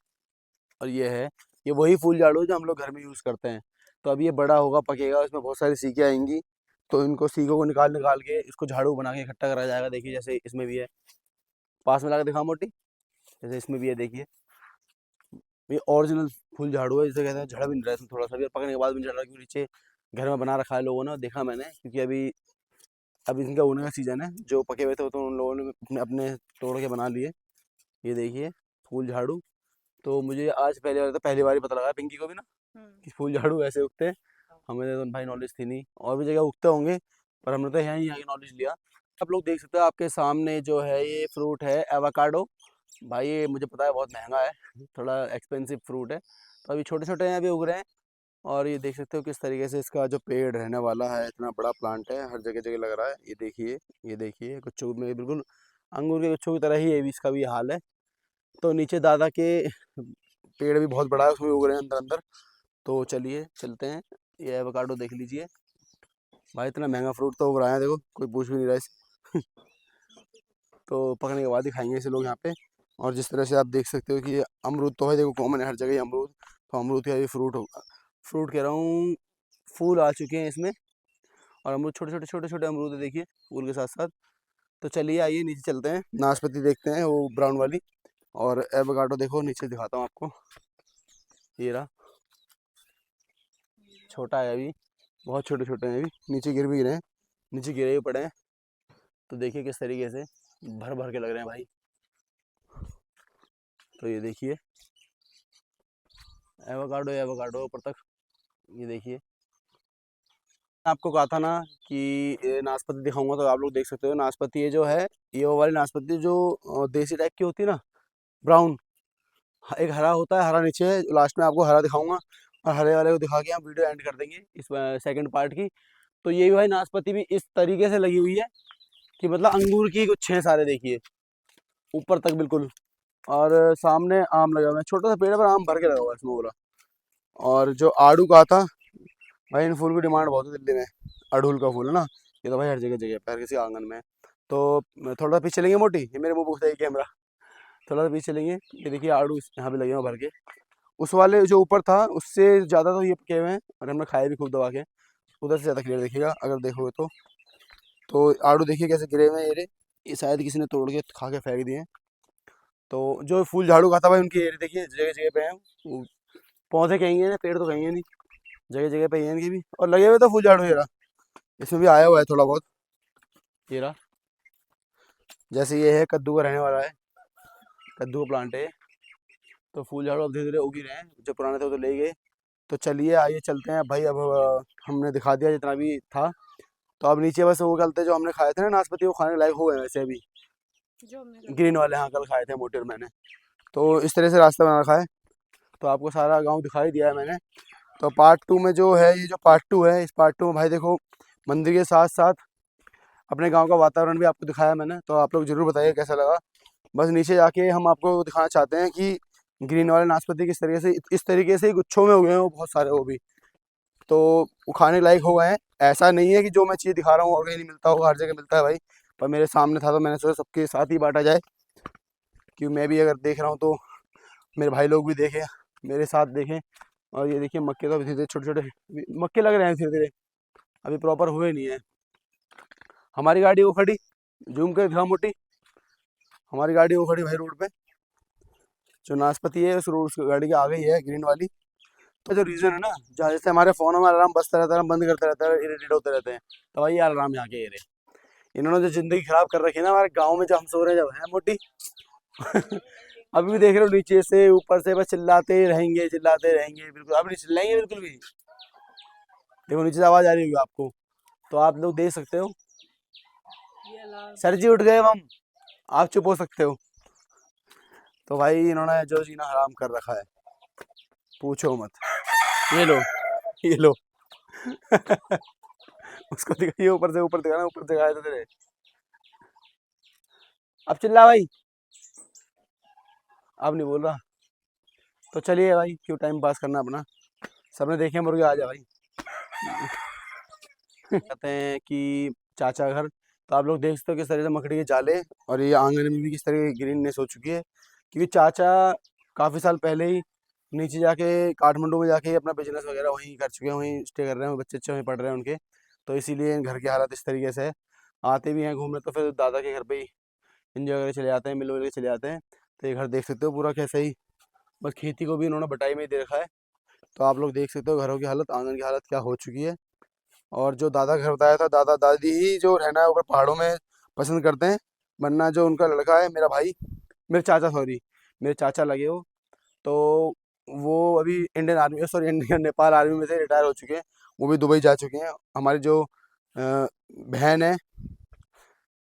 और ये है, ये वही फूल झाड़ू है जो हम लोग घर में यूज़ करते हैं। तो अब ये बड़ा होगा, पकेगा, इसमें बहुत सारी सीखें आएंगी। तो इनको सीखों को निकाल निकाल के इसको झाड़ू बना के इकट्ठा करा जाएगा। देखिए जैसे इसमें भी है, पास में ला के दिखा मोटी, जैसे इसमें भी है देखिए, ये ओरिजिनल फूल झाड़ू है, जिसे कहते हैं। झड़ भी नहीं रहा है इसमें थोड़ा सा भी, और पकने के बाद भी नहीं झड़ रहा, क्योंकि नीचे घर में बना रखा है लोगों ने, देखा मैंने। क्योंकि अभी इनका होने का सीजन है, जो पके हुए थे तो उन लोगों ने अपने अपने तोड़ के बना लिए। ये देखिए फूल झाड़ू। तो मुझे आज पहली बार ही पता लगा, पिंकी को भी ना, कि फूल झाड़ू ऐसे उगते हैं। हमें तो भाई नॉलेज थी नहीं, और भी जगह उगते होंगे, पर हमने तो यहाँ ही आके नॉलेज लिया। आप लोग देख सकते हो आपके सामने जो है ये फ्रूट है एवोकाडो। भाई ये मुझे पता है बहुत महंगा है, थोड़ा एक्सपेंसिव फ्रूट है। तो अभी छोटे छोटे हैं, अभी उग रहे हैं। और ये देख सकते हो किस तरीके से इसका जो पेड़ रहने वाला है, इतना बड़ा प्लांट है, हर जगह जगह लग रहा है। ये देखिए गुच्छों में बिल्कुल अंगूर के गुच्छों की तरह ही ये भी, इसका भी हाल है। तो नीचे दादा के पेड़ भी बहुत बड़ा है, उसमें उग रहे हैं अंदर अंदर। तो चलिए चलते हैं, ये एवोकाडो देख लीजिए भाई, इतना महंगा फ्रूट तो उग रहा है, देखो कोई पूछ भी नहीं रहा इसे। तो पकने के बाद ही खाएंगे इसे लोग यहाँ पे। और जिस तरह से आप देख सकते हो कि ये अमरूद तो है, देखो कॉमन है हर जगह ही अमरूद। तो अमरूद का भी फ्रूट होगा, फ्रूट कह रहा हूँ, फूल आ चुके हैं इसमें। और अमरूद छोटे छोटे छोटे छोटे अमरूद है देखिए, फूल के साथ साथ। तो चलिए आइए नीचे चलते हैं, नाशपाती देखते हैं वो ब्राउन वाली। और एवोकाडो देखो नीचे दिखाता हूँ आपको, ये रहा, छोटा है अभी, बहुत छोटे छोटे हैं अभी, नीचे गिर भी रहे हैं, नीचे गिरे हुए पड़े हैं। तो देखिए किस तरीके से भर भर के लग रहे हैं भाई। तो ये देखिए एवोकाडो एवोकाडो ऊपर तक, ये देखिए। आपको कहा था ना कि ये नाशपाती दिखाऊंगा, तो आप लोग देख सकते हो नाशपाती ये जो है, ये वो वाली नाशपाती जो देसी टाइप की होती है ना, ब्राउन। एक हरा होता है, हरा नीचे है, लास्ट में आपको हरा दिखाऊंगा। और हरे वाले को दिखा के हम वीडियो एंड कर देंगे इस सेकंड पार्ट की। तो ये भी भाई नाशपाती भी इस तरीके से लगी हुई है कि मतलब अंगूर की कुछ 6 सारे देखिए ऊपर तक बिल्कुल। और सामने आम लगा हुआ है, छोटा सा पेड़ पर आम भर के लगा हुआ है इसमें पूरा। और जो आड़ू का था भाई, इन फूल की डिमांड बहुत है दिल्ली में। अड़हुल का फूल है ना, ये तो भाई हर जगह जगह पे, हर किसी आंगन में। तो थोड़ा पीछे चलेंगे मोटी, ये मेरे मुंह पूछता है कैमरा। थोड़ा सा पीछे चलेंगे, ये देखिए आड़ू यहाँ पे लगे हुए हैं भर के। उस वाले जो ऊपर था उससे ज़्यादा तो ये पके हुए हैं, और हमने खाए भी खूब दबा के। उधर से ज़्यादा क्लियर देखिएगा अगर देखोगे तो आड़ू देखिए कैसे गिरे हुए हैं ये शायद किसी ने तोड़ के खा के फेंक दिए हैं। तो जो फूल झाड़ू खाता भाई उनकी एरी देखिए जगह जगह पे हैं। वो पौधे कहेंगे ना, पेड़ तो कहेंगे नहीं, जगह जगह पे ही हैं इनके भी। और लगे हुए तो फूल झाड़ू ये रहा, इसमें भी आया हुआ है थोड़ा बहुत ये रहा। जैसे ये है कद्दू का रहने वाला है, कद्दू का प्लांट है। तो फूल झाड़ू अब धीरे धीरे उग ही रहे हैं, जो पुराने थे वो तो ले गए। तो चलिए आइए चलते हैं भाई। अब हमने दिखा दिया जितना भी था। तो अब नीचे बस वो चलते जो हमने खाए थे ना नाशपाती, वो खाने लायक हो गए वैसे अभी, जो हमने ग्रीन वाले। हाँ कल खाए थे मोटे और मैंने। तो इस तरह से रास्ता बना रखा है। तो आपको सारा गांव दिखाई दिया है मैंने। तो पार्ट 2 में जो है, ये जो पार्ट 2 है, इस पार्ट 2 में भाई देखो मंदिर के साथ साथ अपने गांव का वातावरण भी आपको दिखाया मैंने। तो आप लोग ज़रूर बताइए कैसा लगा। बस नीचे जाके हम आपको दिखाना चाहते हैं कि ग्रीन वाले नाशपाती किस तरीके से, इस तरीके से ही गुच्छों में हो गए हैं वो बहुत सारे, वो भी तो वो खाने लायक हो गए हैं। ऐसा नहीं है कि जो मैं चीज़ दिखा रहा हूँ और कहीं नहीं मिलता होगा, हर जगह मिलता है भाई। पर मेरे सामने था तो मैंने सोचा सबके साथ ही बांटा जाए, क्योंकि मैं भी अगर देख रहा हूँ तो मेरे भाई लोग भी देखें, मेरे साथ देखें। और ये देखिए मक्के तो धीरे धीरे छोटे छोटे मक्के लग रहे हैं धीरे धीरे, अभी प्रॉपर हुए नहीं है। हमारी गाड़ी वो खड़ी, जूम कर दिखा मोटी, हमारी गाड़ी वो खड़ी भाई रोड पे। जो नाशपाती है उस रोड, उस गाड़ी के आगे ही है ग्रीन वाली। तो जो रीज़न है ना, जहाँ जैसे हमारे फ़ोन में अलार्म बजता रहता है, हम बंद करते रहते हैं, इरिटेट होते रहते हैं, तो भाई ये अलार्म यहाँ के ये रहे। इन्होंने जो ज़िंदगी ख़राब कर रखी है ना हमारे गाँव में, जब हम सो रहे हैं जब है मोटी अभी भी देख रहे हो नीचे से ऊपर से बस चिल्लाते रहेंगे चिल्लाते रहेंगे, बिल्कुल अब नहीं चिल्लाएंगे बिल्कुल भी। देखो नीचे से आवाज़ आ रही होगी आपको, तो आप लोग देख सकते हो। ये अलार्म सर जी उठ गए अब हम, आप चुप हो सकते हो। तो भाई इन्होंने जो जीना हराम कर रखा है पूछो मत। ये लो, ये लो उसको दिखाइए ऊपर से दिखाना, ऊपर से दिखाया था तेरे। अब चिल्ला भाई, अब नहीं बोल रहा। तो चलिए भाई, क्यों टाइम पास करना अपना, सबने देखे मुर्गे, आ जा भाई कहते हैं कि चाचा घर। तो आप लोग देख सकते हो किस तरह से मकड़ी के जाले, और ये आंगन में भी किस तरह की ग्रीननेस हो चुकी है। क्योंकि चाचा काफ़ी साल पहले ही नीचे जाके काठमांडू में जाके अपना बिजनेस वगैरह वहीं कर चुके हैं, वहीं स्टे कर रहे हैं, बच्चे अच्छे वहीं पढ़ रहे हैं उनके। तो इसीलिए घर की हालत इस तरीके से है। आते भी हैं घूमने तो फिर दादा के घर पे ही एंजॉय करके चले जाते हैं, मिल वगैरह चले जाते हैं। तो ये घर देख सकते हो पूरा कैसे ही, बस खेती को भी इन्होंने बटाई में ही दे रखा है। तो आप लोग देख सकते हो घरों की हालत, आंगन की हालत क्या हो चुकी है। और जो दादा का घर बताया था, दादा दादी ही जो रहना है ऊपर पहाड़ों में पसंद करते हैं। वरना जो उनका लड़का है, मेरा भाई, मेरे चाचा सॉरी, मेरे चाचा लगे हो, तो वो अभी Indian army, sorry Indian Nepal army में से रिटायर हो चुके हैं। वो भी दुबई जा चुके हैं। हमारी जो बहन है,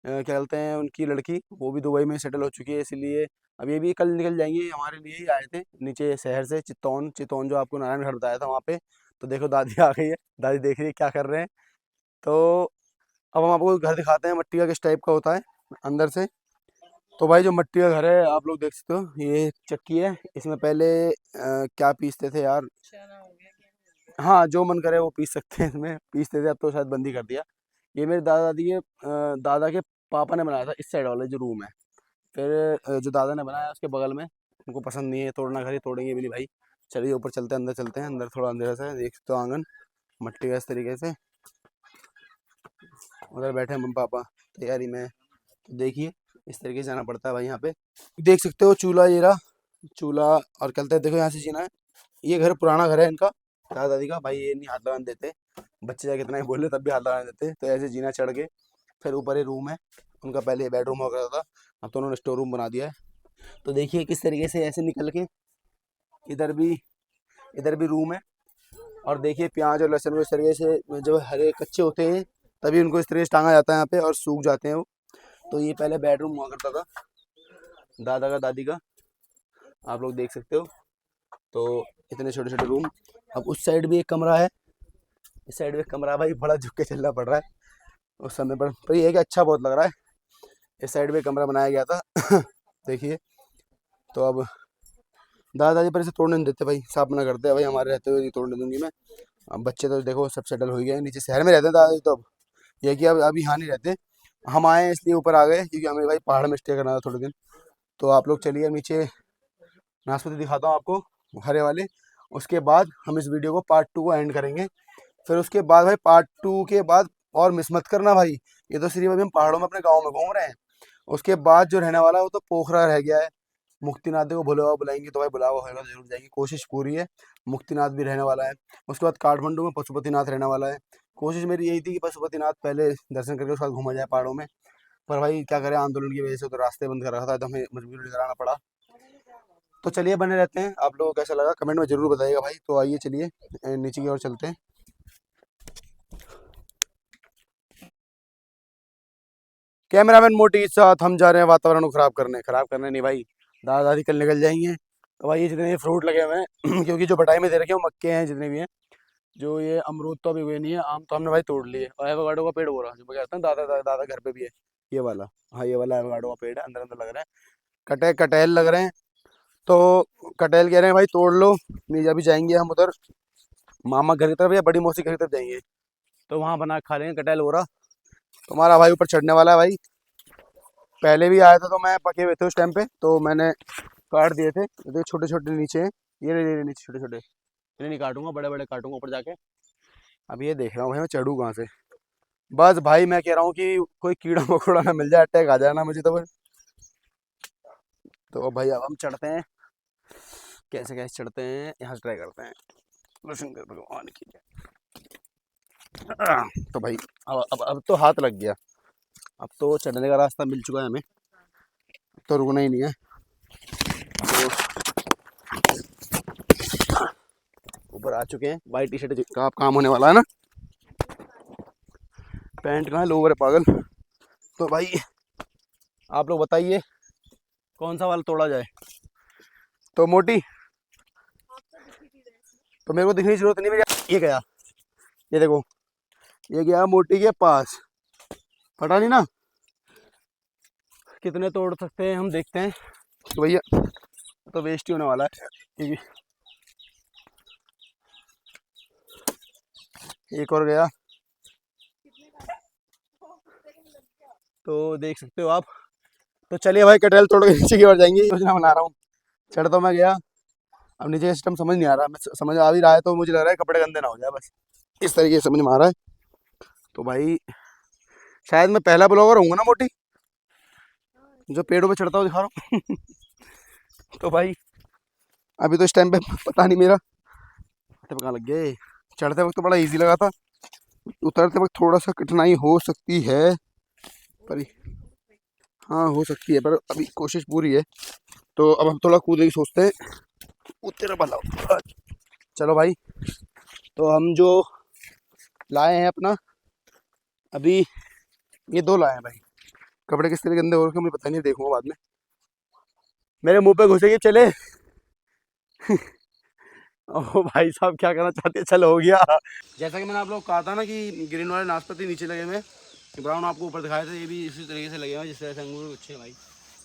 क्या बोलते हैं, उनकी लड़की, वो भी दुबई में सेटल हो चुकी है। इसीलिए अब ये भी कल निकल जाएंगे, हमारे लिए ही आए थे नीचे शहर से, चित्तौन, चित्तौन जो आपको नारायण घर बताया था वहाँ पे। तो देखो दादी आ गई है, दादी देख रही है क्या कर रहे हैं। तो अब हम आपको घर दिखाते हैं मट्टी का किस टाइप का होता है अंदर से। तो भाई जो मट्टी का घर है आप लोग देख सकते हो, ये चक्की है, इसमें पहले क्या पीसते थे यार, चना हो गया, गेहूं हाँ जो मन करे वो पीस सकते हैं, इसमें पीसते थे, अब तो शायद बंद ही कर दिया। ये मेरे दादा दादी के दादा के पापा ने बनाया था, इस साइड वाला जो रूम है। फिर जो दादा ने बनाया उसके बगल में, उनको पसंद नहीं है तोड़ना, घर ही तोड़ेंगे भी नहीं भाई। चलिए ऊपर चलते हैं, अंदर चलते हैं। अंदर थोड़ा अंधेरा सा है, देख सकते हो आंगन मट्टी का इस तरीके से। उधर बैठे हैं मम्मी पापा तैयारी में। तो देखिए इस तरीके से जाना पड़ता है भाई यहाँ पे। देख सकते हो चूल्हा, ये रहा चूल्हा। और कहते हैं देखो यहाँ से जीना है। ये घर पुराना घर है इनका, दादा दादी का भाई, ये नहीं हाथ लगाने देते, बच्चे जाके कितना ही बोले तब भी हाथ लगाने देते। तो ऐसे जीना चढ़ के फिर ऊपर ही रूम है उनका, पहले बेडरूम हो गया था, अब तो उन्होंने स्टोर रूम बना दिया है। तो देखिए किस तरीके से ऐसे निकल के इधर भी रूम है। और देखिए प्याज और लहसुन को इस तरीके से, जब हरे कच्चे होते हैं तभी उनको इस तरीके से टांगा जाता है यहाँ पे, और सूख जाते हैं वो। तो ये पहले बेडरूम हुआ करता था दादा का दादी का, आप लोग देख सकते हो। तो इतने छोटे छोटे रूम। अब उस साइड भी एक कमरा है, इस साइड भी एक कमरा है भाई, बड़ा झुक के चलना पड़ रहा है उस समय पर ये है कि अच्छा बहुत लग रहा है। इस साइड पे कमरा बनाया गया था देखिए। तो अब दादा दादी पर इसे तोड़ने नहीं देते भाई, साफ मना करते हैं भाई, हमारे रहते हुए नहीं तोड़ने दूंगी मैं। अब बच्चे तो देखो सब सेटल हो गए हैं, नीचे शहर में रहते हैं दादाजी। तो अब ये कि अब अभी यहाँ नहीं रहते, हम आए हैं इसलिए ऊपर आ गए, क्योंकि हमें भाई पहाड़ में स्टे करना था थोड़े दिन। तो आप लोग चलिए नीचे नाशपाती दिखाता हूँ आपको, हरे वाले। उसके बाद हम इस वीडियो को पार्ट 2 को एंड करेंगे। फिर उसके बाद भाई पार्ट 2 के बाद और मिस मत करना भाई, ये तो सिर्फ अभी हम पहाड़ों में अपने गाँव में घूम रहे हैं। उसके बाद जो रहने वाला है वो तो पोखरा रह गया है। मुक्तिनाथ को बुलावा बुलाएंगे तो भाई बुलावा होगा तो जरूर जाएंगे, कोशिश पूरी है। मुक्तिनाथ भी रहने वाला है। उसके बाद काठमांडू में पशुपतिनाथ रहने वाला है। कोशिश मेरी यही थी कि पशुपतिनाथ पहले दर्शन करके उसके बाद घूमा जाए पहाड़ों में। पर भाई क्या करें, आंदोलन की वजह से तो रास्ते बंद कर रखा था, तो हमें मजबूरी कराना पड़ा। तो चलिए बने रहते हैं। आप लोगों को कैसा लगा कमेंट में जरूर बताइएगा भाई। तो आइए चलिए नीचे की ओर चलते हैं। कैमरामैन मोटी के साथ हम जा रहे हैं वातावरण को खराब करने नहीं भाई, दादा दादी कल निकल जाएंगे। तो भाई ये जितने फ्रूट लगे हुए हैं क्योंकि जो बटाई में दे रखे हैं वो मक्के हैं जितने भी हैं। जो ये अमरूद तो अभी हुए नहीं है, आम तो हमने भाई तोड़ लिए। और एवोकाडो का पेड़ हो रहा है, जो मैं कहता हूँ दादा घर पे भी है ये वाला। हाँ ये वाला एवोकाडो का पेड़ है, अंदर अंदर लग रहा है। कटहल लग रहे हैं। तो कटहल कह रहे हैं भाई तोड़ लो, नहीं अभी जाएंगे हम उधर मामा घर की तरफ या बड़ी मौसी घर की तरफ जाएंगे, तो वहाँ बना के खा लेंगे कटहल हो रहा। तुम्हारा भाई ऊपर चढ़ने वाला है भाई। पहले भी आया था तो मैं पके हुए थे उस टाइम पे, तो मैंने काट दिए थे। तो छोटे छोटे नीचे हैं, ये नीचे छोटे छोटे, इन्हें नहीं काटूंगा, बड़े बड़े काटूंगा ऊपर जाके। अब ये देख रहा हूँ भाई मैं चढ़ूँ कहाँ से। बस भाई मैं कह रहा हूँ कि कोई कीड़ा मकोड़ा ना मिल जाए, अटैक आ जाए ना मुझे तो बस। तो भाई अब हम चढ़ते हैं, कैसे कैसे चढ़ते हैं यहाँ से ट्राई करते हैं। शंकर भगवान की जय। तो भाई अब तो हाथ लग गया, अब तो चढ़ने का रास्ता मिल चुका है हमें, तो रुकना ही नहीं है। तो ऊपर आ चुके हैं, वाइट टी शर्ट का काम होने वाला है ना, पैंट कहाँ है, लोवर है पागल। तो भाई आप लोग बताइए कौन सा वाला तोड़ा जाए। तो मोटी तो मेरे को दिखने की जरूरत नहीं, मेरी ये गया, ये देखो ये गया मोटी के पास, पता नहीं ना कितने तोड़ सकते हैं हम, देखते हैं। तो भैया तो वेस्ट ही होने वाला है, क्योंकि एक और गया, तो देख सकते हो आप। तो चलिए भाई कटहल तोड़ के नीचे की ओर जाएंगे, योजना बना रहा हूँ। चढ़ तो मैं गया, अब नीचे का सिस्टम समझ नहीं आ रहा, मैं समझ आ भी रहा है तो मुझे लग रहा है कपड़े गंदे ना हो जाए, बस इस तरीके से समझ में आ रहा है। तो भाई शायद मैं पहला ब्लॉगर हूँ ना मोटी जो पेड़ों पे चढ़ता हुआ दिखा रहा हूँ तो भाई अभी तो इस टाइम पे पता नहीं मेरा हाथ कहाँ लग गए। चढ़ते वक्त तो बड़ा इजी लगा था, उतरते वक्त थोड़ा सा कठिनाई हो सकती है, पर हाँ हो सकती है, पर अभी कोशिश पूरी है। तो अब हम थोड़ा कूदने की सोचते हैं, उतर भला। चलो भाई, तो हम जो लाए हैं अपना, अभी ये 2 लाए हैं भाई। कपड़े किस तरह गंदे हो रखे मुझे पता नहीं, देखूंगा बाद में। मेरे मुंह पे घुसेगी चले ओ भाई साहब क्या करना चाहते हैं, चलो हो गया। जैसा कि मैंने आप लोग को कहा था ना कि ग्रीन वाले नाशपाती नीचे लगे हुए, ब्राउन आपको ऊपर दिखाए थे, ये भी इसी तरीके से लगे हुए जिस तरह से अंगूर अच्छे भाई।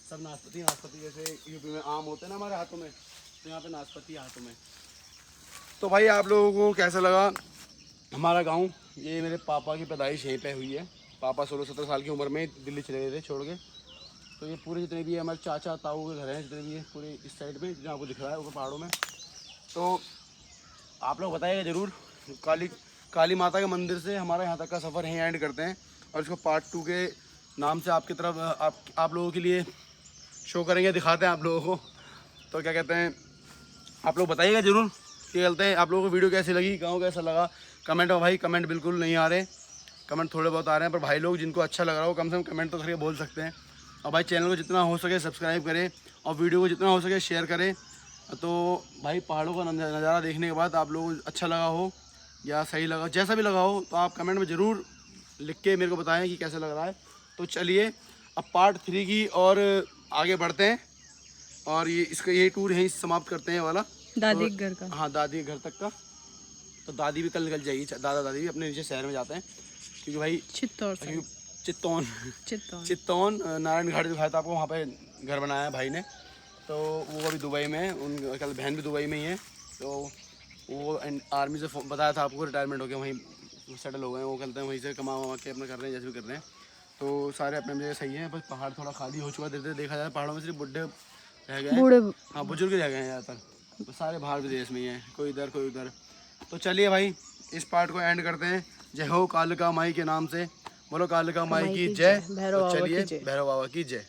सब नाशपाती जैसे यूपी में आम होते हैं ना हमारे हाथों में, तो यहाँ पे नाशपाती हाथों में। तो भाई आप लोगों को कैसा लगा हमारा गाँव। ये मेरे पापा की पैदाइश यहीं पर हुई है, पापा 16-17 साल की उम्र में दिल्ली चले गए थे छोड़ के। तो ये पूरे जितने भी हमारे चाचा ताऊ के घर हैं, जितने भी हैं पूरे इस साइड में जहाँ आपको दिख रहा है ऊपर पहाड़ों में। तो आप लोग बताइएगा ज़रूर। काली माता के मंदिर से हमारा यहाँ तक का सफ़र यहीं एंड करते हैं, और इसको पार्ट 2 के नाम से आपकी तरफ आप लोगों के लिए शो करेंगे, दिखाते हैं आप लोगों को। तो क्या कहते हैं, आप लोग बताइएगा ज़रूर कि कहते हैं आप लोगों को वीडियो कैसी लगी, गाँव कैसा लगा। कमेंट में भाई कमेंट बिल्कुल नहीं आ रहे, कमेंट थोड़े बहुत आ रहे हैं, पर भाई लोग जिनको अच्छा लग रहा हो कम से कम कमेंट तो करके बोल सकते हैं। और भाई चैनल को जितना हो सके सब्सक्राइब करें, और वीडियो को जितना हो सके शेयर करें। तो भाई पहाड़ों का नज़ारा देखने के बाद आप लोगों को अच्छा लगा हो या सही लगा, जैसा भी लगा हो, तो आप कमेंट में ज़रूर लिख के मेरे को बताएं कि कैसा लग रहा है। तो चलिए अब पार्ट 3 की और आगे बढ़ते हैं, और ये टूर यहीं समाप्त करते हैं वाला दादी के घर का। हाँ दादी के घर तक का। तो दादी भी कल निकल जाएगी, दादा दादी भी अपने नीचे शहर में जाते हैं, क्योंकि भाई चित्तौन चित्तौन नारायण घाट दिखाया था आपको, वहाँ पे घर बनाया है भाई ने। तो वो अभी दुबई में है, उन कल बहन भी दुबई में ही है। तो वो आर्मी से बताया था आपको, रिटायरमेंट हो गया, वहीं सेटल हो गए हैं। वो कहते हैं वहीं से कमा वमा के अपना कर रहे हैं, जैसे भी कर रहे हैं। तो सारे अपने जगह सही हैं, बस पहाड़ थोड़ा खाली हो चुका। धीरे देखा जाए पहाड़ों में सिर्फ बुढ़े रह गए हैं, हाँ बुजुर्ग रह गए हैं ज़्यादातर। तो सारे बाहर विदेश में ही हैं, कोई इधर कोई उधर। तो चलिए भाई इस पार्ट को एंड करते हैं। जय हो कालिका माई के नाम से, बोलो कालिका माई की जय। तो चलिए भैरव बाबा की जय।